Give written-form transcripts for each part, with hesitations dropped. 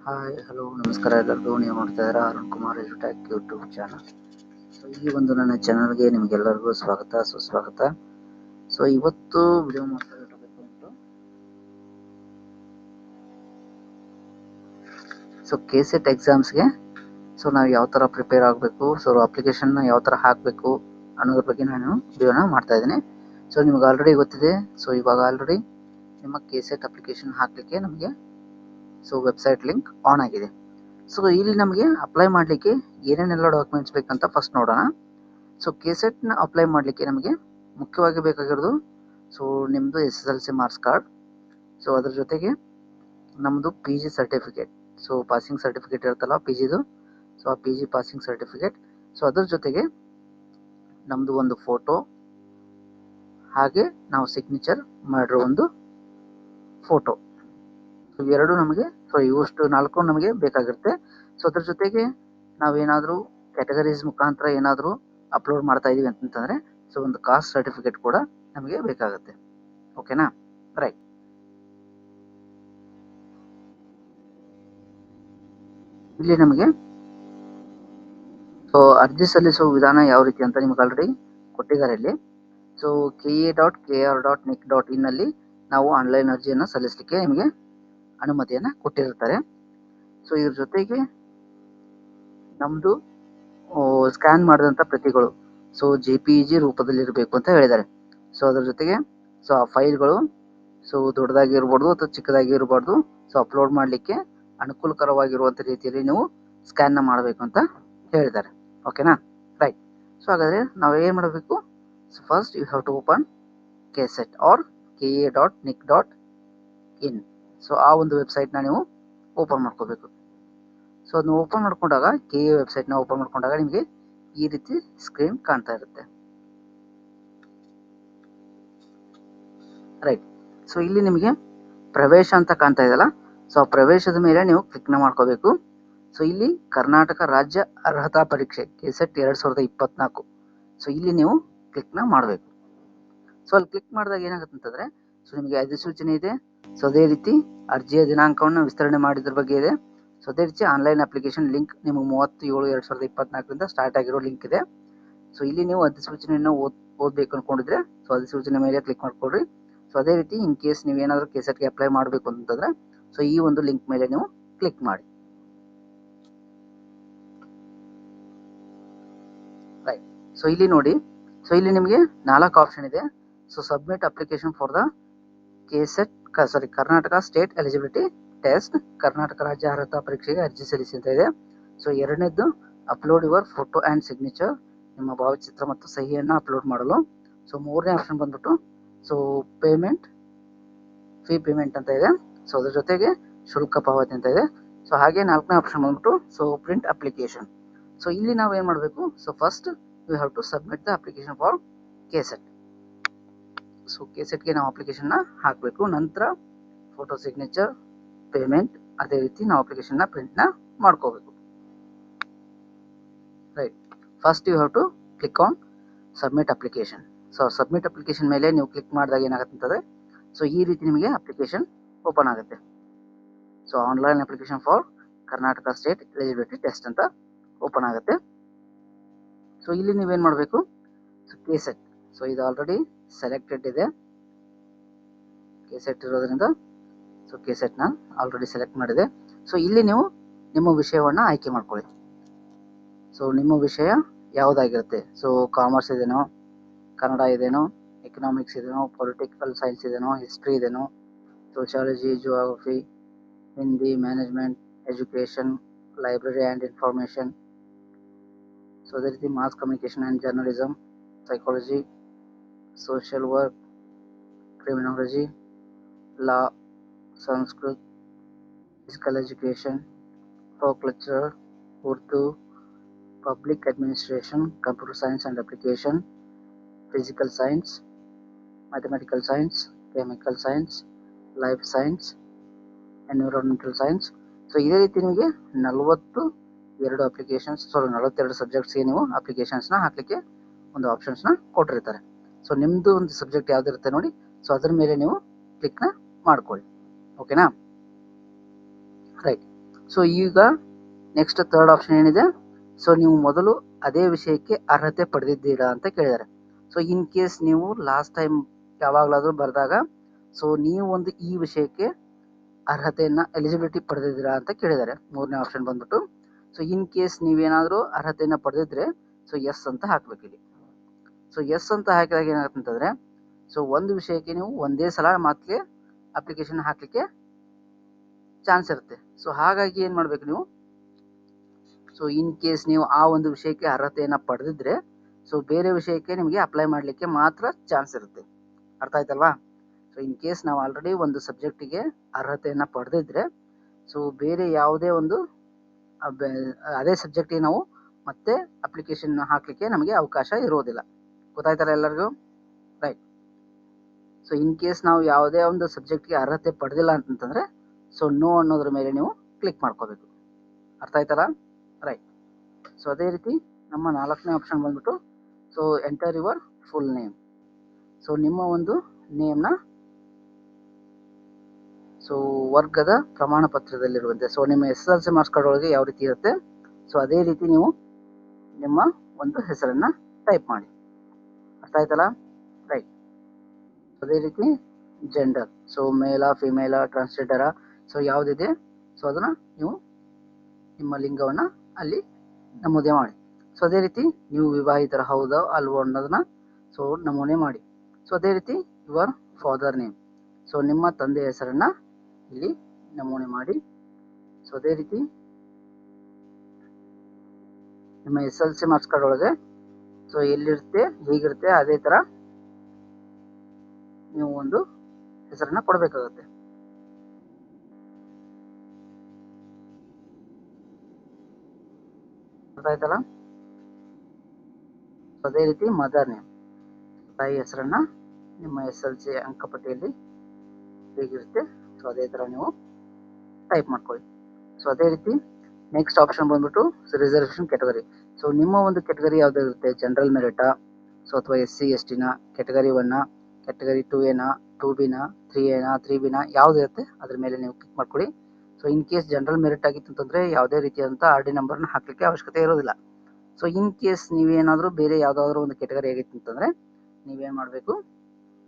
Hi hello ನಮಸ್ಕಾರ ಎಲ್ಲರಿಗೂ. ನೀವು ನೋಡ್ತಾ ಇದ್ದೀರಾ ಅರುಣ್ ಕುಮಾರ್ ಎಜುಟೆಕ್ ಯೂಟ್ಯೂಬ್ ಚಾನಲ್. ಸೊ ಈ ಒಂದು ನನ್ನ ಚಾನಲ್ಗೆ ನಿಮಗೆಲ್ಲರಿಗೂ ಸ್ವಾಗತ ಸುಸ್ವಾಗತ. ಸೊ ಇವತ್ತು ವಿಡಿಯೋ ಮಾಡ್ತಾ ಇರೋ ಟಾಪಿಕ್ ಬಂದು ಸೊ ಕೆಸೆಟ್ ಎಕ್ಸಾಮ್ಸ್ಗೆ ಸೊ ನಾವು ಯಾವ ಥರ ಪ್ರಿಪೇರ್ ಆಗಬೇಕು, ಸೊ ಅಪ್ಲಿಕೇಶನ್ನ ಯಾವ ಥರ ಹಾಕಬೇಕು ಅನ್ನೋದ್ರ ಬಗ್ಗೆ ನಾನು ವಿಡಿಯೋನ ಮಾಡ್ತಾ ಇದ್ದೀನಿ. ಸೊ ನಿಮ್ಗೆ ಆಲ್ರೆಡಿ ಗೊತ್ತಿದೆ. ಸೊ ಇವಾಗ ಆಲ್ರೆಡಿ ನಿಮ್ಮ ಕೆಸೆಟ್ ಅಪ್ಲಿಕೇಶನ್ ಹಾಕಲಿಕ್ಕೆ ನಮಗೆ ಸೊ ವೆಬ್ಸೈಟ್ ಲಿಂಕ್ ಆನ್ ಆಗಿದೆ. ಸೊ ಇಲ್ಲಿ ನಮಗೆ ಅಪ್ಲೈ ಮಾಡಲಿಕ್ಕೆ ಏನೇನೆಲ್ಲ ಡಾಕ್ಯುಮೆಂಟ್ಸ್ ಬೇಕಂತ ಫಸ್ಟ್ ನೋಡೋಣ. ಸೊ ಕೆಸೆಟ್ನ ಅಪ್ಲೈ ಮಾಡಲಿಕ್ಕೆ ನಮಗೆ ಮುಖ್ಯವಾಗಿ ಬೇಕಾಗಿರೋದು ಸೊ ನಿಮ್ಮದು SSLC ಮಾರ್ಕ್ಸ್ ಕಾರ್ಡ್, ಸೊ ಅದ್ರ ಜೊತೆಗೆ ನಮ್ಮದು PG certificate, so passing certificate ಇರುತ್ತಲ್ಲ PGದು, ಸೊ ಆ PG ಪಾಸಿಂಗ್ ಸರ್ಟಿಫಿಕೇಟ್. ಸೊ ಅದ್ರ ಜೊತೆಗೆ ನಮ್ಮದು ಒಂದು ಫೋಟೋ, ಹಾಗೆ ನಾವು ಸಿಗ್ನೇಚರ್ ಮಾಡಿರೋ ಒಂದು ಫೋಟೋ. ಇವೆರಡು ನಮಗೆ ಸೊ ಇವಷ್ಟು 4 ನಮಗೆ ಬೇಕಾಗಿರುತ್ತೆ. ಸೊ ಅದ್ರ ಜೊತೆಗೆ ನಾವೇನಾದರೂ ಕ್ಯಾಟಗರೀಸ್ ಮುಖಾಂತರ ಏನಾದರೂ ಅಪ್ಲೋಡ್ ಮಾಡ್ತಾ ಇದೀವಿ ಅಂತಂದರೆ ಸೊ ಒಂದು ಕಾಸ್ಟ್ ಸರ್ಟಿಫಿಕೇಟ್ ಕೂಡ ನಮಗೆ ಬೇಕಾಗುತ್ತೆ. ಓಕೆನಾ? ರೈಟ್. ಇಲ್ಲಿ ನಮಗೆ ಸೊ ಅರ್ಜಿ ಸಲ್ಲಿಸುವ ವಿಧಾನ ಯಾವ ರೀತಿ ಅಂತ ನಿಮ್ಗೆ ಆಲ್ರೆಡಿ ಕೊಟ್ಟಿದ್ದಾರೆ ಇಲ್ಲಿ. ಸೊ ke.kr.nic.in ಅಲ್ಲಿ ನಾವು ಆನ್ಲೈನ್ ಅರ್ಜಿಯನ್ನು ಸಲ್ಲಿಸಲಿಕ್ಕೆ ನಿಮಗೆ ಅನುಮತಿಯನ್ನು ಕೊಟ್ಟಿರ್ತಾರೆ. ಸೊ ಇದ್ರ ಜೊತೆಗೆ ನಮ್ಮದು ಸ್ಕ್ಯಾನ್ ಮಾಡಿದಂಥ ಪ್ರತಿಗಳು ಸೊ JPEG ರೂಪದಲ್ಲಿ ಇರಬೇಕು ಅಂತ ಹೇಳಿದ್ದಾರೆ. ಸೊ ಅದ್ರ ಜೊತೆಗೆ ಸೊ ಆ ಫೈಲ್ಗಳು ಸೊ ದೊಡ್ಡದಾಗಿ ಇರಬಾರ್ದು ಅಥವಾ ಚಿಕ್ಕದಾಗಿ ಇರಬಾರ್ದು. ಸೊ ಅಪ್ಲೋಡ್ ಮಾಡಲಿಕ್ಕೆ ಅನುಕೂಲಕರವಾಗಿರುವಂಥ ರೀತಿಯಲ್ಲಿ ನೀವು ಸ್ಕ್ಯಾನ್ನ ಮಾಡಬೇಕು ಅಂತ ಹೇಳಿದ್ದಾರೆ. ಓಕೆನಾ? ರೈಟ್. ಸೊ ಹಾಗಾದರೆ ನಾವು ಏನು ಮಾಡಬೇಕು? So first you have to open KCET or ke.nic.in. So ಆ ಒಂದು ವೆಬ್ಸೈಟ್ನ ನೀವು ಓಪನ್ ಮಾಡ್ಕೋಬೇಕು. ಸೊ ಅದನ್ನ ಓಪನ್ ಮಾಡ್ಕೊಂಡಾಗ KE ವೆಬ್ಸೈಟ್ನ ಓಪನ್ ಮಾಡ್ಕೊಂಡಾಗ ನಿಮಗೆ ಈ ರೀತಿ ಸ್ಕ್ರೀನ್ ಕಾಣ್ತಾ ಇರುತ್ತೆ. ರೈಟ್. ಸೊ ಇಲ್ಲಿ ನಿಮಗೆ ಪ್ರವೇಶ ಅಂತ ಕಾಣ್ತಾ ಇದೆಯಲ್ಲ, ಸೊ ಆ ಪ್ರವೇಶದ ಮೇಲೆ ನೀವು ಕ್ಲಿಕ್ನ ಮಾಡ್ಕೋಬೇಕು. ಸೊ ಇಲ್ಲಿ ಕರ್ನಾಟಕ ರಾಜ್ಯ ಅರ್ಹತಾ ಪರೀಕ್ಷೆ ಕೆಸೆಟ್ 2024. ಸೊ ಇಲ್ಲಿ ನೀವು ಕ್ಲಿಕ್ನ ಮಾಡಬೇಕು. ಸೊ ಅಲ್ಲಿ ಕ್ಲಿಕ್ ಮಾಡಿದಾಗ ಏನಾಗುತ್ತೆ ಅಂತಂದರೆ ಸೊ ನಿಮಗೆ ಅಧಿಸೂಚನೆ ಇದೆ. ಸೊ ಅದೇ ರೀತಿ ಅರ್ಜಿಯ ದಿನಾಂಕವನ್ನು ವಿಸ್ತರಣೆ ಮಾಡಿದ್ರ ಬಗ್ಗೆ ಇದೆ. ಸೊ ಅದೇ ರೀತಿ ಆನ್ಲೈನ್ ಅಪ್ಲಿಕೇಶನ್ ಲಿಂಕ್ ನಿಮಗೆ 30/7/2024 ಸ್ಟಾರ್ಟ್ ಆಗಿರೋ ಲಿಂಕ್ ಇದೆ. ಸೊ ಇಲ್ಲಿ ನೀವು ಅಧಿಸೂಚನೆಯನ್ನು ಓದಬೇಕು ಅಂದ್ಕೊಂಡಿದ್ರೆ ಸೊ ಅಧಿಸೂಚನೆ ಮೇಲೆ ಕ್ಲಿಕ್ ಮಾಡ್ಕೊಳ್ರಿ. ಸೊ ಅದೇ ರೀತಿ ಇನ್ ಕೇಸ್ ನೀವು ಏನಾದರೂ ಕೆಸೆಟ್ಗೆ ಅಪ್ಲೈ ಮಾಡಬೇಕು ಅಂತಂದರೆ ಸೊ ಈ ಒಂದು ಲಿಂಕ್ ಮೇಲೆ ನೀವು ಕ್ಲಿಕ್ ಮಾಡಿ. ರೈಟ್. ಸೊ ಇಲ್ಲಿ ನೋಡಿ, ಸೊ ಇಲ್ಲಿ ನಿಮಗೆ 4 ಆಪ್ಷನ್ ಇದೆ. So submit application for the KSET Karnataka state eligibility test, Karnataka ರಾಜ್ಯ ಅರ್ಹತಾ ಪರೀಕ್ಷೆಗೆ ಅರ್ಜಿ ಸಲ್ಲಿಸಿ ಅಂತ ಇದೆ. ಸೊ ಎರಡನೇದು upload your photo and signature, ನಿಮ್ಮ ಭಾವಚಿತ್ರ ಮತ್ತು ಸಹಿಯನ್ನು ಅಪ್ಲೋಡ್ ಮಾಡಲು. ಸೊ ಮೂರನೇ ಆಪ್ಷನ್ ಬಂದ್ಬಿಟ್ಟು ಸೊ ಫೀ ಪೇಮೆಂಟ್ ಅಂತ ಇದೆ. ಸೊ ಅದ್ರ ಜೊತೆಗೆ ಶುಲ್ಕ ಪಾವತಿ ಅಂತ ಇದೆ. ಸೊ ಹಾಗೆ 4ನೇ ಆಪ್ಷನ್ ಬಂದ್ಬಿಟ್ಟು ಸೊ ಪ್ರಿಂಟ್ ಅಪ್ಲಿಕೇಶನ್. ಸೊ ಇಲ್ಲಿ ನಾವು ಏನು ಮಾಡಬೇಕು? So first you have to submit the application for KSET. So ಕೆಸೆಟ್ಗೆ ನಾವು ಅಪ್ಲಿಕೇಶನ್ನ ಹಾಕಬೇಕು. ನಂತರ ಫೋಟೋ, ಸಿಗ್ನೇಚರ್, ಪೇಮೆಂಟ್, ಅದೇ ರೀತಿ ನಾವು ಅಪ್ಲಿಕೇಶನ್ನ ಪ್ರಿಂಟ್ನ ಮಾಡ್ಕೋಬೇಕು. Right. First you have to click on submit application. So submit application ಮೇಲೆ ನೀವು ಕ್ಲಿಕ್ ಮಾಡಿದಾಗ ಏನಾಗುತ್ತೆ ಅಂತಂದರೆ ಸೊ ಈ ರೀತಿ ನಿಮಗೆ ಅಪ್ಲಿಕೇಶನ್ ಓಪನ್ ಆಗುತ್ತೆ. So online application for Karnataka state eligibility test ಅಂತ ಓಪನ್ ಆಗುತ್ತೆ. ಸೊ ಇಲ್ಲಿ ನೀವೇನು ಮಾಡಬೇಕು? ಸೊ ಕೆಸೆಟ್, ಸೊ ಇದು ಆಲ್ರೆಡಿ ಸೆಲೆಕ್ಟೆಡ್ ಇದೆ. ಕೆಸೆಟ್ ಇರೋದ್ರಿಂದ ಸೊ ಕೆಸೆಟ್ನ ಆಲ್ರೆಡಿ ಸೆಲೆಕ್ಟ್ ಮಾಡಿದೆ. ಸೊ ಇಲ್ಲಿ ನೀವು ನಿಮ್ಮ ವಿಷಯವನ್ನು ಆಯ್ಕೆ ಮಾಡ್ಕೊಳ್ಳಿ. ಸೊ ನಿಮ್ಮ ವಿಷಯ ಯಾವುದಾಗಿರುತ್ತೆ? ಸೊ ಕಾಮರ್ಸ್ ಇದೆನೋ, ಕನ್ನಡ ಇದೆನೋ, ಎಕನಾಮಿಕ್ಸ್ ಇದೆನೋ, ಪೊಲಿಟಿಕಲ್ ಸೈನ್ಸ್ ಇದೆನೋ, ಹಿಸ್ಟ್ರಿ ಇದೆನೋ, sociology, geography, Hindi, management, education, library and information, so ಅದೇ ರೀತಿ mass communication and journalism, psychology, social work, criminology, law, Sanskrit, physical education, folk lecturer, Urdu, public administration, computer science and application, physical science, mathematical science, chemical science, life science, environmental science. So ಇದೇ ರೀತಿ ನಿಮಗೆ 42 ಸಬ್ಜೆಕ್ಟ್ಸ್ಗೆ ನೀವು ಅಪ್ಲಿಕೇಶನ್ಸ್ನ ಹಾಕಲಿಕ್ಕೆ ಒಂದು ಆಪ್ಷನ್ಸ್ನ ಕೊಟ್ಟಿರ್ತಾರೆ. So ನಿಮ್ಮದು ಒಂದು subject ಯಾವುದಿರುತ್ತೆ ನೋಡಿ, ಸೊ ಅದ್ರ ಮೇಲೆ ನೀವು ಕ್ಲಿಕ್ನ ಮಾಡ್ಕೊಳ್ಳಿ. ಓಕೆನಾ? ರೈಟ್. ಸೊ ಈಗ ನೆಕ್ಸ್ಟ್ ಥರ್ಡ್ ಆಪ್ಷನ್ ಏನಿದೆ, ಸೊ ನೀವು ಮೊದಲು ಅದೇ ವಿಷಯಕ್ಕೆ ಅರ್ಹತೆ ಪಡೆದಿದ್ದೀರಾ ಅಂತ ಕೇಳಿದ್ದಾರೆ. ಸೊ ಇನ್ ಕೇಸ್ ನೀವು ಲಾಸ್ಟ್ ಟೈಮ್ ಯಾವಾಗಲಾದರೂ ಬರೆದಾಗ ಸೊ ನೀವು ಒಂದು ಈ ವಿಷಯಕ್ಕೆ ಅರ್ಹತೆಯನ್ನು ಎಲಿಜಿಬಿಲಿಟಿ ಪಡೆದಿದ್ದೀರಾ ಅಂತ ಕೇಳಿದ್ದಾರೆ. ಮೂರನೇ ಆಪ್ಷನ್ ಬಂದ್ಬಿಟ್ಟು ಸೊ ಇನ್ ಕೇಸ್ ನೀವೇನಾದರೂ ಅರ್ಹತೆಯನ್ನು ಪಡೆದಿದ್ರೆ ಸೊ ಎಸ್ ಅಂತ ಹಾಕ್ಬೇಕು ಇಲ್ಲಿ. ಸೊ ಎಸ್ ಅಂತ ಹಾಕಿದಾಗ ಏನಾಗುತ್ತೆ ಅಂತಂದರೆ, ಸೊ ಒಂದು ವಿಷಯಕ್ಕೆ ನೀವು ಒಂದೇ ಸಲ ಮಾತ್ರ ಅಪ್ಲಿಕೇಶನ್ ಹಾಕಲಿಕ್ಕೆ ಚಾನ್ಸ್ ಇರುತ್ತೆ. ಸೊ ಹಾಗಾಗಿ ಏನು ಮಾಡಬೇಕು ನೀವು, ಸೊ ಇನ್ ಕೇಸ್ ನೀವು ಆ ಒಂದು ವಿಷಯಕ್ಕೆ ಅರ್ಹತೆಯನ್ನು ಪಡೆದಿದ್ರೆ ಸೊ ಬೇರೆ ವಿಷಯಕ್ಕೆ ನಿಮಗೆ ಅಪ್ಲೈ ಮಾಡಲಿಕ್ಕೆ ಮಾತ್ರ ಚಾನ್ಸ್ ಇರುತ್ತೆ. ಅರ್ಥ ಆಯ್ತಲ್ವಾ? ಸೊ ಇನ್ ಕೇಸ್ ನಾವು ಆಲ್ರೆಡಿ ಒಂದು ಸಬ್ಜೆಕ್ಟಿಗೆ ಅರ್ಹತೆಯನ್ನು ಪಡೆದಿದ್ರೆ ಸೊ ಬೇರೆ ಯಾವುದೇ ಒಂದು ಅದೇ ಸಬ್ಜೆಕ್ಟಿಗೆ ನಾವು ಮತ್ತೆ ಅಪ್ಲಿಕೇಶನ್ ಹಾಕಲಿಕ್ಕೆ ನಮಗೆ ಅವಕಾಶ ಇರೋದಿಲ್ಲ. ಗೊತ್ತಾಯ್ತಲ್ಲ ಎಲ್ಲರಿಗೂ? ರೈಟ್. ಸೊ ಇನ್ ಕೇಸ್ ನಾವು ಯಾವುದೇ ಒಂದು ಸಬ್ಜೆಕ್ಟ್ಗೆ ಅರ್ಹತೆ ಪಡೆದಿಲ್ಲ ಅಂತಂದರೆ ಸೊ ನೋ ಅನ್ನೋದ್ರ ಮೇಲೆ ನೀವು ಕ್ಲಿಕ್ ಮಾಡ್ಕೋಬೇಕು. ಅರ್ಥ ಆಯ್ತಲ್ಲ? ರೈಟ್. ಸೊ ಅದೇ ರೀತಿ ನಮ್ಮ 4ನೇ ಆಪ್ಷನ್ ಬಂದ್ಬಿಟ್ಟು so enter your full name. So ನಿಮ್ಮ ಒಂದು ನೇಮ್ನ ಸೊ ವರ್ಗದ ಪ್ರಮಾಣ ಪತ್ರದಲ್ಲಿರುವಂತೆ, ಸೊ ನಿಮ್ಮ SSLC ಮಾರ್ಕ್ಸ್ ಕಾರ್ಡ್ ಒಳಗೆ ಯಾವ ರೀತಿ ಇರುತ್ತೆ ಸೊ ಅದೇ ರೀತಿ ನೀವು ನಿಮ್ಮ ಒಂದು ಹೆಸರನ್ನು ಟೈಪ್ ಮಾಡಿ. ಅರ್ಥ ಆಯ್ತಲ್ಲ? ರೈಟ್. ಅದೇ ರೀತಿ ಜೆಂಡರ್, ಸೊ ಮೇಲ ಫಿಮೇಲ ಟ್ರಾನ್ಸ್ಜೆಂಡರ ಸೊ ಯಾವುದಿದೆ ಸೊ ಅದನ್ನು ನೀವು ನಿಮ್ಮ ಲಿಂಗವನ್ನು ಅಲ್ಲಿ ನಮೂದೆ ಮಾಡಿ. ಸೊ ಅದೇ ರೀತಿ ನೀವು ವಿವಾಹಿತರ ಹೌದೋ ಅಲ್ವೋ ಅನ್ನೋದನ್ನ ಸೊ ನಮೂನೆ ಮಾಡಿ. ಸೊ ಅದೇ ರೀತಿ ಯುವರ್ ಫಾದರ್ ನೇಮ್, ಸೊ ನಿಮ್ಮ ತಂದೆ ಹೆಸರನ್ನು ಇಲ್ಲಿ ನಮೂನೆ ಮಾಡಿ. ಸೊ ಅದೇ ರೀತಿ ನಿಮ್ಮ SSLC ಮಾರ್ಕ್ಸ್ ಕಾರ್ಡ್ ಒಳಗೆ ಸೊ ಎಲ್ಲಿರುತ್ತೆ ಹೇಗಿರುತ್ತೆ ಅದೇ ಥರ ನೀವು ಒಂದು ಹೆಸರನ್ನು ಕೊಡಬೇಕಾಗುತ್ತೆ. ಗೊತ್ತಾಯ್ತಲ್ಲ? ಅದೇ ರೀತಿ ಮದರ್ ನೇಮ್, ತಾಯಿ ಹೆಸರನ್ನು ನಿಮ್ಮ SSLC ಅಂಕಪಟ್ಟಿಯಲ್ಲಿ ಹೇಗಿರುತ್ತೆ ಸೊ ಅದೇ ಥರ ನೀವು ಟೈಪ್ ಮಾಡ್ಕೊಳ್ಳಿ. ಸೊ ಅದೇ ರೀತಿ ನೆಕ್ಸ್ಟ್ ಆಪ್ಷನ್ ಬಂದ್ಬಿಟ್ಟು ರಿಸರ್ವೇಷನ್ ಕ್ಯಾಟಗರಿ. ಸೊ ನಿಮ್ಮ ಒಂದು ಕ್ಯಾಟಗರಿ ಯಾವ್ದು ಇರುತ್ತೆ, ಜನರಲ್ ಮೆರಿಟಾ ಸೊ ಅಥವಾ SC STನ, ಕ್ಯಾಟಗರಿ 1ನ, ಕ್ಯಾಟಗರಿ 2Aನ, 2Bನ, 3Aನ, 3Bನ ಯಾವ್ದು ಇರುತ್ತೆ ಅದ್ರ ಮೇಲೆ ನೀವು ಕ್ಲಿಕ್ ಮಾಡ್ಕೊಳ್ಳಿ. So in case general merit ಆಗಿತ್ತು ಅಂತಂದರೆ ಯಾವುದೇ ರೀತಿಯಾದಂಥ RD ನಂಬರ್ನ ಹಾಕಲಿಕ್ಕೆ ಅವಶ್ಯಕತೆ ಇರೋದಿಲ್ಲ. ಸೊ ಇನ್ ಕೇಸ್ ನೀವೇನಾದರೂ ಬೇರೆ ಯಾವುದಾದ್ರೂ ಒಂದು ಕ್ಯಾಟಗರಿ ಆಗಿತ್ತು ಅಂತಂದರೆ ನೀವೇನು ಮಾಡಬೇಕು,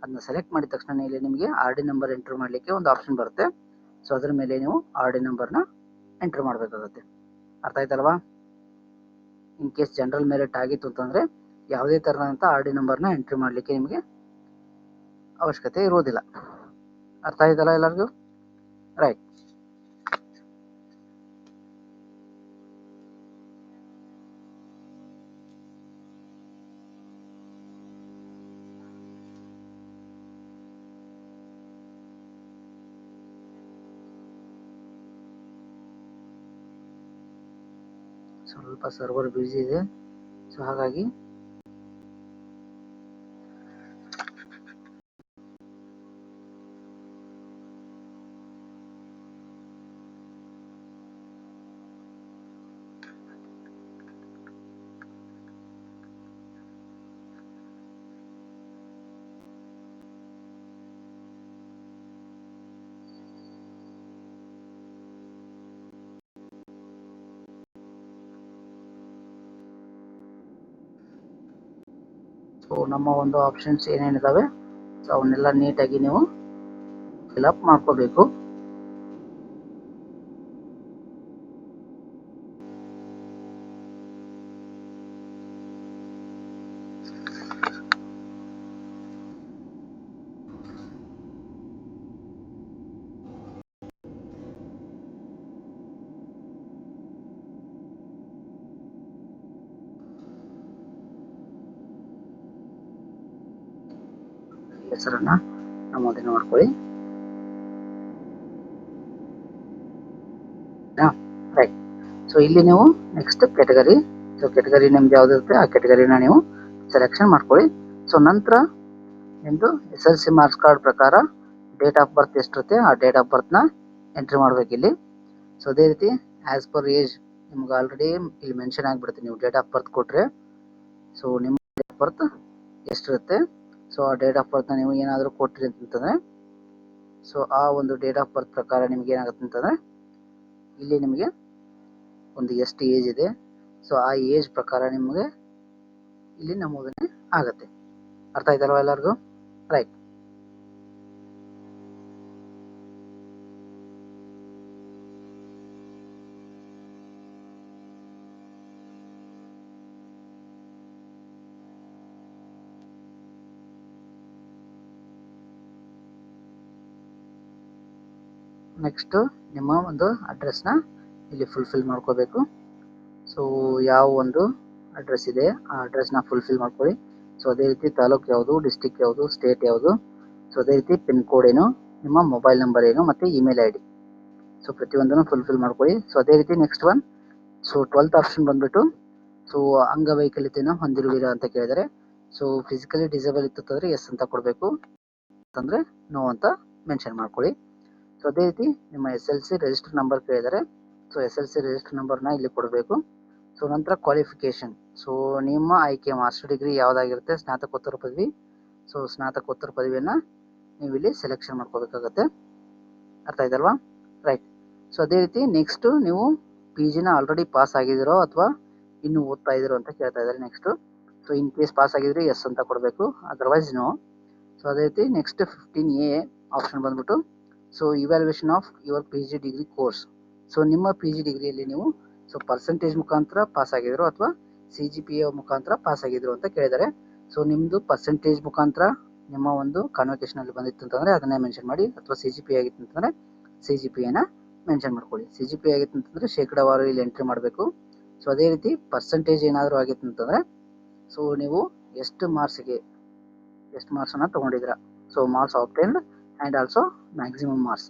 ಅದನ್ನ ಸೆಲೆಕ್ಟ್ ಮಾಡಿದ ತಕ್ಷಣ ಇಲ್ಲಿ ನಿಮಗೆ RD ನಂಬರ್ ಎಂಟರ್ ಮಾಡಲಿಕ್ಕೆ ಒಂದು ಆಪ್ಷನ್ ಬರುತ್ತೆ. ಸೊ ಅದ್ರ ಮೇಲೆ ನೀವು RD ನಂಬರ್ನ ಎಂಟರ್ ಮಾಡಬೇಕಾಗುತ್ತೆ. ಅರ್ಥ ಆಯ್ತಲ್ವಾ? ಇನ್ ಕೇಸ್ ಜನರಲ್ ಮೆರಿಟ್ ಆಗಿತ್ತು ಅಂತಂದರೆ ಯಾವುದೇ ಥರದಂಥ RD ನಂಬರ್ನ ಎಂಟ್ರಿ ಮಾಡಲಿಕ್ಕೆ ನಿಮಗೆ ಅವಶ್ಯಕತೆ ಇರೋದಿಲ್ಲ. ಅರ್ಥ ಆಯ್ತಲ್ಲ ಎಲ್ಲರಿಗೂ? ರೈಟ್. ಸ್ವಲ್ಪ ಸರ್ವರ್ ಬ್ಯುಸಿ ಇದೆ, ಸೊ ಹಾಗಾಗಿ ಸೊ ನಮ್ಮ ಒಂದು ಆಪ್ಷನ್ಸ್ ಏನೇನಿದ್ದಾವೆ ಸೊ ಅವನ್ನೆಲ್ಲ ನೀಟಾಗಿ ನೀವು ಫಿಲಪ್ ಮಾಡ್ಕೋಬೇಕು. ಹೆಸರನ್ನು ನಮೂದೆ ಮಾಡ್ಕೊಳ್ಳಿ. ರೈಟ್. ಸೊ ಇಲ್ಲಿ ನೀವು ನೆಕ್ಸ್ಟ್ ಕ್ಯಾಟಗರಿ, ಸೊ ಕ್ಯಾಟಗರಿ ನಿಮ್ದು ಯಾವ್ದು ಇರುತ್ತೆ ಆ ಕ್ಯಾಟಗರಿನ ನೀವು ಸೆಲೆಕ್ಷನ್ ಮಾಡ್ಕೊಳ್ಳಿ. ಸೊ ನಂತರ ನಿಮ್ಮದು SSLC ಮಾರ್ಕ್ಸ್ ಕಾರ್ಡ್ ಪ್ರಕಾರ ಡೇಟ್ ಆಫ್ ಬರ್ತ್ ಎಷ್ಟಿರುತ್ತೆ ಆ ಡೇಟ್ ಆಫ್ ಬರ್ತ್ನ ಎಂಟ್ರಿ ಮಾಡಬೇಕಿಲ್ಲಿ. ಸೊ ಅದೇ ರೀತಿ ಆ್ಯಸ್ ಪರ್ ಏಜ್ ನಿಮ್ಗೆ ಆಲ್ರೆಡಿ ಇಲ್ಲಿ ಮೆನ್ಷನ್ ಆಗಿಬಿಡುತ್ತೆ. ನೀವು ಡೇಟ್ ಆಫ್ ಬರ್ತ್ ಕೊಟ್ಟರೆ ಸೊ ನಿಮ್ಮ ಡೇಟ್ ಆಫ್ ಬರ್ತ್ ಎಷ್ಟಿರುತ್ತೆ ಸೊ ಆ ಡೇಟ್ ಆಫ್ ಬರ್ತ್ನ ನೀವು ಏನಾದರೂ ಕೊಟ್ಟಿರಿ ಅಂತಂದರೆ ಸೊ ಆ ಒಂದು ಡೇಟ್ ಆಫ್ ಬರ್ತ್ ಪ್ರಕಾರ ನಿಮ್ಗೆ ಏನಾಗುತ್ತೆ ಅಂತಂದರೆ ಇಲ್ಲಿ ಇಲ್ಲಿ ನಿಮಗೆ ಒಂದು ಎಷ್ಟು ಏಜ್ ಇದೆ, ಸೊ ಆ ಏಜ್ ಪ್ರಕಾರ ನಿಮಗೆ ಇಲ್ಲಿ ನಮೂದನೆ ಆಗುತ್ತೆ. ಅರ್ಥ ಆಯ್ತಲ್ವಾ ಎಲ್ಲರಿಗೂ? ರೈಟ್. ನೆಕ್ಸ್ಟ್ ನಿಮ್ಮ ಒಂದು ಅಡ್ರೆಸ್ನ ಇಲ್ಲಿ ಫುಲ್ಫಿಲ್ ಮಾಡ್ಕೋಬೇಕು. ಸೊ ಯಾವ ಒಂದು ಅಡ್ರೆಸ್ ಇದೆ ಆ ಅಡ್ರೆಸ್ನ ಫುಲ್ಫಿಲ್ ಮಾಡ್ಕೊಳ್ಳಿ. ಸೊ ಅದೇ ರೀತಿ ತಾಲೂಕು ಯಾವುದು, ಡಿಸ್ಟಿಕ್ ಯಾವುದು, ಸ್ಟೇಟ್ ಯಾವುದು, ಸೊ ಅದೇ ರೀತಿ ಪಿನ್ ಕೋಡ್ ಏನು, ನಿಮ್ಮ ಮೊಬೈಲ್ ನಂಬರ್ ಏನು ಮತ್ತು ಇಮೇಲ್ ಐ ಡಿ, ಸೊ ಪ್ರತಿಯೊಂದನ್ನು ಫುಲ್ಫಿಲ್ ಮಾಡ್ಕೊಳ್ಳಿ. ಸೊ ಅದೇ ರೀತಿ next one, so 12th option ಬಂದ್ಬಿಟ್ಟು, ಸೊ ಅಂಗವೈಕಲ್ಯತೆಯನ್ನು ಹೊಂದಿರುವಿರಾ ಅಂತ ಕೇಳಿದರೆ, ಸೊ ಫಿಸಿಕಲಿ ಡಿಸೇಬಲ್ ಇತ್ತಂದರೆ ಎಸ್ ಅಂತ ಕೊಡಬೇಕು, ಅಂತಂದರೆ ನೋ ಅಂತ ಮೆನ್ಷನ್ ಮಾಡ್ಕೊಳ್ಳಿ. ಸೊ ಅದೇ ರೀತಿ ನಿಮ್ಮ SLC ರಿಜಿಸ್ಟರ್ ನಂಬರ್ ಕೇಳಿದರೆ, ಸೊ SLC ರಿಜಿಸ್ಟರ್ ನಂಬರ್ನ ಇಲ್ಲಿ ಕೊಡಬೇಕು. ಸೊ ನಂತರ ಕ್ವಾಲಿಫಿಕೇಷನ್, ಸೊ ನಿಮ್ಮ ಆಯ್ಕೆ ಮಾಸ್ಟರ್ ಡಿಗ್ರಿ ಯಾವುದಾಗಿರುತ್ತೆ, ಸ್ನಾತಕೋತ್ತರ ಪದವಿ, ಸೊ ಸ್ನಾತಕೋತ್ತರ ಪದವಿಯನ್ನು ನೀವು ಇಲ್ಲಿ ಸೆಲೆಕ್ಷನ್ ಮಾಡ್ಕೋಬೇಕಾಗತ್ತೆ. ಅರ್ಥ ಆಯ್ತಲ್ವಾ? ರೈಟ್. ಸೊ ಅದೇ ರೀತಿ ನೆಕ್ಸ್ಟು ನೀವು PGನ ಆಲ್ರೆಡಿ ಪಾಸ್ ಆಗಿದ್ದೀರೋ ಅಥವಾ ಇನ್ನೂ ಓದ್ತಾ ಇದ್ದೀರೋ ಅಂತ ಕೇಳ್ತಾ ಇದ್ದಾರೆ next. So in case pass ಆಗಿದ್ರೆ ಎಸ್ ಅಂತ ಕೊಡಬೇಕು, ಅದರ್ವೈಸ್ ನೋ. ಸೊ ಅದೇ ರೀತಿ ನೆಕ್ಸ್ಟ್ 15A ಆಪ್ಷನ್ ಬಂದ್ಬಿಟ್ಟು, so evaluation of your PG degree course. So ನಿಮ್ಮ PG ಡಿಗ್ರಿಯಲ್ಲಿ ನೀವು ಸೊ ಪರ್ಸೆಂಟೇಜ್ ಮುಖಾಂತರ ಪಾಸ್ ಆಗಿದ್ರು ಅಥವಾ CGPA ಮುಖಾಂತರ ಪಾಸ್ ಆಗಿದ್ರು ಅಂತ ಕೇಳಿದ್ದಾರೆ. ಸೊ ನಿಮ್ಮದು ಪರ್ಸೆಂಟೇಜ್ ಮುಖಾಂತರ ನಿಮ್ಮ ಒಂದು ಕಾನ್ವೊಕೇಶನಲ್ಲಿ ಬಂದಿತ್ತು ಅಂತಂದರೆ ಅದನ್ನೇ ಮೆನ್ಷನ್ ಮಾಡಿ, ಅಥವಾ CGPA ಆಗಿತ್ತು ಅಂತಂದರೆ CGPAನ ಮೆನ್ಷನ್ ಮಾಡ್ಕೊಳ್ಳಿ. CGPA ಆಗಿತ್ತು ಅಂತಂದರೆ ಶೇಕಡಾವಾರು ಇಲ್ಲಿ ಎಂಟ್ರಿ ಮಾಡಬೇಕು. ಸೊ ಅದೇ ರೀತಿ ಪರ್ಸೆಂಟೇಜ್ ಏನಾದರೂ ಆಗಿತ್ತು ಅಂತಂದರೆ, ಸೊ ನೀವು ಎಷ್ಟು ಮಾರ್ಕ್ಸನ್ನು ತೊಗೊಂಡಿದ್ದೀರಾ, so marks obtained and also maximum marks.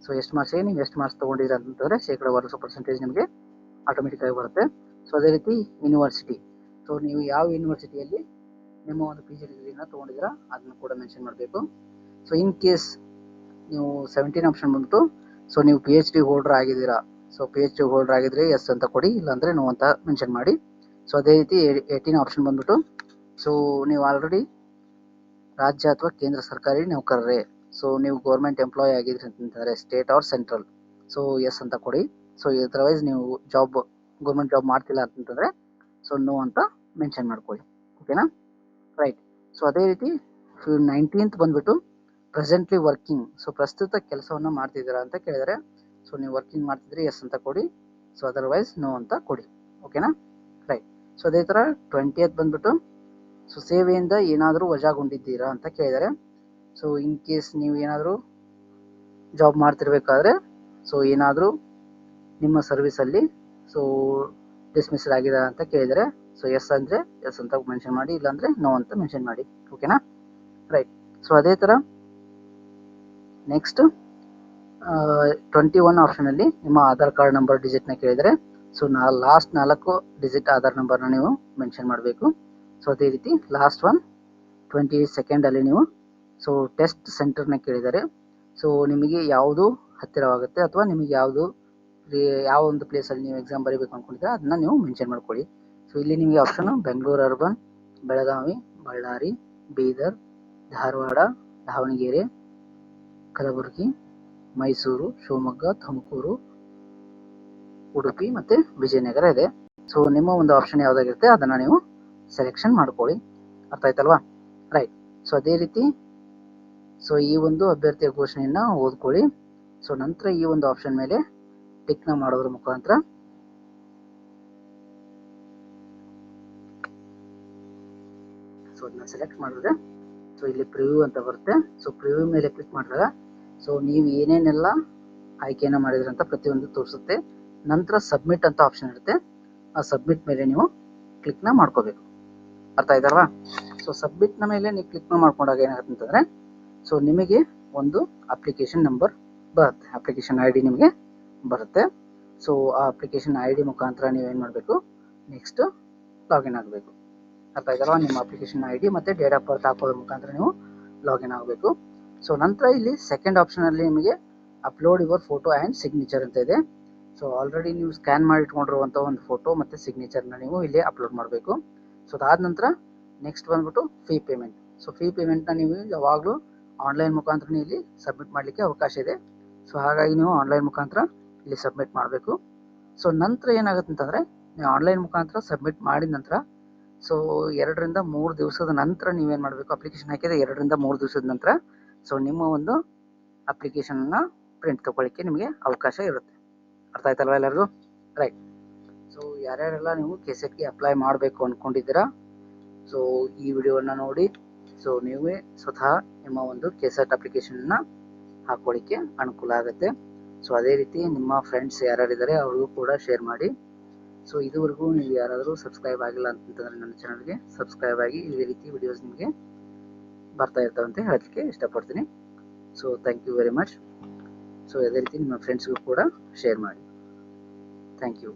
So ಎಷ್ಟು ಮಾರ್ಕ್ಸಿಗೆ ನೀವು ಎಷ್ಟು ಮಾರ್ಕ್ಸ್ ತೊಗೊಂಡಿದ್ದೀರಾ ಅಂತಂದರೆ ಶೇಕಡಾವಾರು, ಸೊ ಪರ್ಸೆಂಟೇಜ್ ನಿಮಗೆ ಆಟೋಮೆಟಿಕ್ಕಾಗಿ ಬರುತ್ತೆ. ಸೊ ಅದೇ ರೀತಿ ಯೂನಿವರ್ಸಿಟಿ, ಸೊ ನೀವು ಯಾವ ಯೂನಿವರ್ಸಿಟಿಯಲ್ಲಿ ನಿಮ್ಮ ಒಂದು PG ಡಿಗ್ರಿನ ತೊಗೊಂಡಿದ್ದೀರಾ ಅದನ್ನು ಕೂಡ ಮೆನ್ಷನ್ ಮಾಡಬೇಕು. ಸೊ ಇನ್ ಕೇಸ್ ನೀವು 17 ಆಪ್ಷನ್ ಬಂದ್ಬಿಟ್ಟು, ಸೊ ನೀವು PhD ಹೋಲ್ಡರ್ ಆಗಿದ್ದೀರಾ, ಸೊ PhD ಹೋಲ್ಡರ್ ಆಗಿದ್ರೆ ಎಸ್ ಅಂತ ಕೊಡಿ, ಇಲ್ಲಾಂದರೆ ನೋ ಅಂತ ಮೆನ್ಷನ್ ಮಾಡಿ. ಸೊ ಅದೇ ರೀತಿ 18 ಆಪ್ಷನ್ ಬಂದ್ಬಿಟ್ಟು, ಸೊ ನೀವು ಆಲ್ರೆಡಿ ರಾಜ್ಯ ಅಥವಾ ಕೇಂದ್ರ ಸರ್ಕಾರಿ ನೌಕರರೇ, ಸೊ ನೀವು ಗೌರ್ಮೆಂಟ್ ಎಂಪ್ಲಾಯ್ ಆಗಿದ್ರಿ ಅಂತಂದರೆ state or central, so yes ಅಂತ ಕೊಡಿ. ಸೊ ಅದರ್ವೈಸ್ ನೀವು ಗೌರ್ಮೆಂಟ್ ಜಾಬ್ ಮಾಡ್ತಿಲ್ಲ ಅಂತಂದರೆ ಸೊ ನೋ ಅಂತ ಮೆನ್ಷನ್ ಮಾಡ್ಕೊಳ್ಳಿ. ಓಕೆನಾ? ರೈಟ್. ಸೊ ಅದೇ ರೀತಿ 19th ಬಂದ್ಬಿಟ್ಟು ಪ್ರೆಸೆಂಟ್ಲಿ ವರ್ಕಿಂಗ್, ಸೊ ಪ್ರಸ್ತುತ ಕೆಲಸವನ್ನು ಮಾಡ್ತಿದ್ದೀರಾ ಅಂತ ಕೇಳಿದರೆ, ಸೊ ನೀವು ವರ್ಕಿಂಗ್ ಮಾಡ್ತಿದ್ರೆ ಎಸ್ ಅಂತ ಕೊಡಿ, ಸೊ ಅದರ್ವೈಸ್ ನೋ ಅಂತ ಕೊಡಿ. ಓಕೆನಾ? ರೈಟ್. ಸೊ ಅದೇ ಥರ 20th ಬಂದ್ಬಿಟ್ಟು, ಸೊ ಸೇವೆಯಿಂದ ಏನಾದರೂ ವಜಾಗೊಂಡಿದ್ದೀರಾ ಅಂತ ಕೇಳಿದರೆ, ಸೊ ಇನ್ ಕೇಸ್ ನೀವು ಏನಾದರೂ ಜಾಬ್ ಮಾಡ್ತಿರ್ಬೇಕಾದ್ರೆ, ಸೊ ಏನಾದರೂ ನಿಮ್ಮ ಸರ್ವಿಸಲ್ಲಿ ಸೊ ಡಿಸ್ಮಿಸ್ಡ್ ಆಗಿದೆ ಅಂತ ಕೇಳಿದರೆ, ಸೊ ಎಸ್ ಅಂದರೆ ಎಸ್ ಅಂತ ಮೆನ್ಷನ್ ಮಾಡಿ, ಇಲ್ಲಾಂದರೆ ನೋ ಅಂತ ಮೆನ್ಷನ್ ಮಾಡಿ. ಓಕೆನಾ? ರೈಟ್. ಸೊ ಅದೇ ಥರ ನೆಕ್ಸ್ಟ್ 21 ಆಪ್ಷನಲ್ಲಿ ನಿಮ್ಮ ಆಧಾರ್ ಕಾರ್ಡ್ ನಂಬರ್ ಡಿಜಿಟ್ನ ಕೇಳಿದರೆ, ಸೊ ಲಾಸ್ಟ್ 4 ಡಿಜಿಟ್ ಆಧಾರ್ ನಂಬರ್ನ ನೀವು ಮೆನ್ಷನ್ ಮಾಡಬೇಕು. ಸೊ ಅದೇ ರೀತಿ ಲಾಸ್ಟ್ ಒನ್ 22nd ನೀವು ಸೊ ಟೆಸ್ಟ್ ಸೆಂಟರ್ನ ಕೇಳಿದರೆ, ಸೊ ನಿಮಗೆ ಯಾವುದು ಹತ್ತಿರವಾಗುತ್ತೆ ಅಥವಾ ನಿಮಗೆ ಯಾವ ಒಂದು ಪ್ಲೇಸಲ್ಲಿ ನೀವು ಎಕ್ಸಾಮ್ ಬರೀಬೇಕು ಅಂದ್ಕೊಂಡಿದ್ರೆ ಅದನ್ನು ನೀವು ಮೆನ್ಷನ್ ಮಾಡ್ಕೊಳ್ಳಿ. ಸೊ ಇಲ್ಲಿ ನಿಮಗೆ ಆಪ್ಷನು ಬೆಂಗಳೂರು ಅರ್ಬನ್, ಬೆಳಗಾವಿ, ಬಳ್ಳಾರಿ, ಬೀದರ್, ಧಾರವಾಡ, ದಾವಣಗೆರೆ, ಕಲಬುರಗಿ, ಮೈಸೂರು, ಶಿವಮೊಗ್ಗ, ತುಮಕೂರು, ಉಡುಪಿ ಮತ್ತು ವಿಜಯನಗರ ಇದೆ. ಸೊ ನಿಮ್ಮ ಒಂದು ಆಪ್ಷನ್ ಯಾವುದಾಗಿರುತ್ತೆ ಅದನ್ನು ನೀವು ಸೆಲೆಕ್ಷನ್ ಮಾಡ್ಕೊಳ್ಳಿ. ಅರ್ಥ ಆಯ್ತಲ್ವಾ? ರೈಟ್. ಸೊ ಅದೇ ರೀತಿ ಸೊ ಈ ಒಂದು ಅಭ್ಯರ್ಥಿಯ ಘೋಷಣೆಯನ್ನು ಓದ್ಕೊಳ್ಳಿ. ಸೊ ನಂತರ ಈ ಒಂದು ಆಪ್ಷನ್ ಮೇಲೆ ಟಿಕ್ನ ಮಾಡೋದ್ರ ಮುಖಾಂತರ ಸೊ ಅದನ್ನ ಸೆಲೆಕ್ಟ್ ಮಾಡಿದ್ರೆ, ಸೊ ಇಲ್ಲಿ ಪ್ರಿವ್ಯೂ ಅಂತ ಬರುತ್ತೆ. ಸೊ ಪ್ರಿವ್ಯೂ ಮೇಲೆ ಕ್ಲಿಕ್ ಮಾಡಿದಾಗ ಸೊ ನೀವು ಏನೇನೆಲ್ಲ ಆಯ್ಕೆಯನ್ನು ಮಾಡಿದ್ರಿ ಅಂತ ಪ್ರತಿಯೊಂದು ತೋರಿಸುತ್ತೆ. ನಂತರ ಸಬ್ಮಿಟ್ ಅಂತ ಆಪ್ಷನ್ ಇರುತ್ತೆ, ಆ ಸಬ್ಮಿಟ್ ಮೇಲೆ ನೀವು ಕ್ಲಿಕ್ನ ಮಾಡ್ಕೋಬೇಕು. ಅರ್ಥ ಆಯ್ತಲ್ವಾ? ಸೊ ಸಬ್ಮಿಟ್ನ ಮೇಲೆ ನೀವು ಕ್ಲಿಕ್ನ ಮಾಡ್ಕೊಂಡಾಗ ಏನಾಗುತ್ತೆ ಅಂತಂದರೆ, ಸೊ ನಿಮಗೆ ಒಂದು ಅಪ್ಲಿಕೇಶನ್ ನಂಬರ್ ಬರುತ್ತೆ, ಅಪ್ಲಿಕೇಶನ್ ID ನಿಮಗೆ ಬರುತ್ತೆ. ಸೊ ಆ ಅಪ್ಲಿಕೇಶನ್ ID ಮುಖಾಂತರ ನೀವೇನು ಮಾಡಬೇಕು, ನೆಕ್ಸ್ಟ್ ಲಾಗಿನ್ ಆಗಬೇಕು. ಅರ್ಥ ಆಯ್ತಲ್ವಾ? ನಿಮ್ಮ ಅಪ್ಲಿಕೇಶನ್ ID ಮತ್ತು ಡೇಟ್ ಆಫ್ ಬರ್ತ್ ಹಾಕೋದ್ರ ಮುಖಾಂತರ ನೀವು ಲಾಗಿನ್ ಆಗಬೇಕು. ಸೊ ನಂತರ ಇಲ್ಲಿ ಸೆಕೆಂಡ್ ಆಪ್ಷನಲ್ಲಿ ನಿಮಗೆ upload your photo and signature ಅಂತ ಇದೆ. ಸೊ ಆಲ್ರೆಡಿ ನೀವು ಸ್ಕ್ಯಾನ್ ಮಾಡಿ ಇಟ್ಕೊಂಡಿರುವಂಥ ಒಂದು ಫೋಟೋ ಮತ್ತು ಸಿಗ್ನೇಚರ್ನ ನೀವು ಇಲ್ಲಿ ಅಪ್ಲೋಡ್ ಮಾಡಬೇಕು. ಸೊ ಅದಾದ ನಂತರ ನೆಕ್ಸ್ಟ್ ಬಂದ್ಬಿಟ್ಟು ಫೀ ಪೇಮೆಂಟ್. ಸೊ ಫೀ ಪೇಮೆಂಟ್ನ ನೀವು ಯಾವಾಗಲೂ ಆನ್ಲೈನ್ ಮುಖಾಂತರ ಇಲ್ಲಿ ಸಬ್ಮಿಟ್ ಮಾಡಲಿಕ್ಕೆ ಅವಕಾಶ ಇದೆ. ಸೊ ಹಾಗಾಗಿ ನೀವು ಆನ್ಲೈನ್ ಮುಖಾಂತರ ಇಲ್ಲಿ ಸಬ್ಮಿಟ್ ಮಾಡಬೇಕು. ಸೊ ನಂತರ ಏನಾಗುತ್ತೆ ಅಂತಂದರೆ ನೀವು ಆನ್ಲೈನ್ ಮುಖಾಂತರ ಸಬ್ಮಿಟ್ ಮಾಡಿದ ನಂತರ ಸೊ 2ರಿಂದ 3 ದಿವಸದ ನಂತರ ನೀವೇನು ಮಾಡಬೇಕು, ಅಪ್ಲಿಕೇಶನ್ ಹಾಕಿದ 2ರಿಂದ 3 ದಿವಸದ ನಂತರ ಸೊ ನಿಮ್ಮ ಒಂದು ಅಪ್ಲಿಕೇಶನ್ನ ಪ್ರಿಂಟ್ ತೊಗೊಳ್ಳಿಕ್ಕೆ ನಿಮಗೆ ಅವಕಾಶ ಇರುತ್ತೆ. ಅರ್ಥ ಆಯ್ತಲ್ವ ಎಲ್ಲರಿಗೂ? ರೈಟ್. ಸೊ ಯಾರ್ಯಾರೆಲ್ಲ ನೀವು ಕೆಸೆಟ್ಗೆ ಅಪ್ಲೈ ಮಾಡಬೇಕು ಅಂದ್ಕೊಂಡಿದ್ದೀರಾ, ಸೊ ಈ ವಿಡಿಯೋವನ್ನು ನೋಡಿ ಸೊ ನೀವೇ ಸ್ವತಃ ನಿಮ್ಮ ಒಂದು ಕೆಸೆಟ್ ಅಪ್ಲಿಕೇಶನ್ನ ಹಾಕ್ಕೊಳ್ಳಿಕ್ಕೆ ಅನುಕೂಲ ಆಗುತ್ತೆ. ಸೊ ಅದೇ ರೀತಿ ನಿಮ್ಮ ಫ್ರೆಂಡ್ಸ್ ಯಾರ್ಯಾರಿದ್ದಾರೆ ಅವ್ರಿಗೂ ಕೂಡ ಶೇರ್ ಮಾಡಿ. ಸೊ ಇದುವರೆಗೂ ನೀವು ಯಾರಾದರೂ ಸಬ್ಸ್ಕ್ರೈಬ್ ಆಗಿಲ್ಲ ಅಂತಂದರೆ ನನ್ನ ಚಾನಲ್ಗೆ ಸಬ್ಸ್ಕ್ರೈಬ್ ಆಗಿ ಇದೇ ರೀತಿ ವಿಡಿಯೋಸ್ ನಿಮಗೆ ಬರ್ತಾ ಇರ್ತಾವೆ ಅಂತ ಹೇಳೋದಕ್ಕೆ ಇಷ್ಟಪಡ್ತೀನಿ. So thank you very much. So ಅದೇ ರೀತಿ ನಿಮ್ಮ ಫ್ರೆಂಡ್ಸ್ಗೂ ಕೂಡ ಶೇರ್ ಮಾಡಿ. Thank you.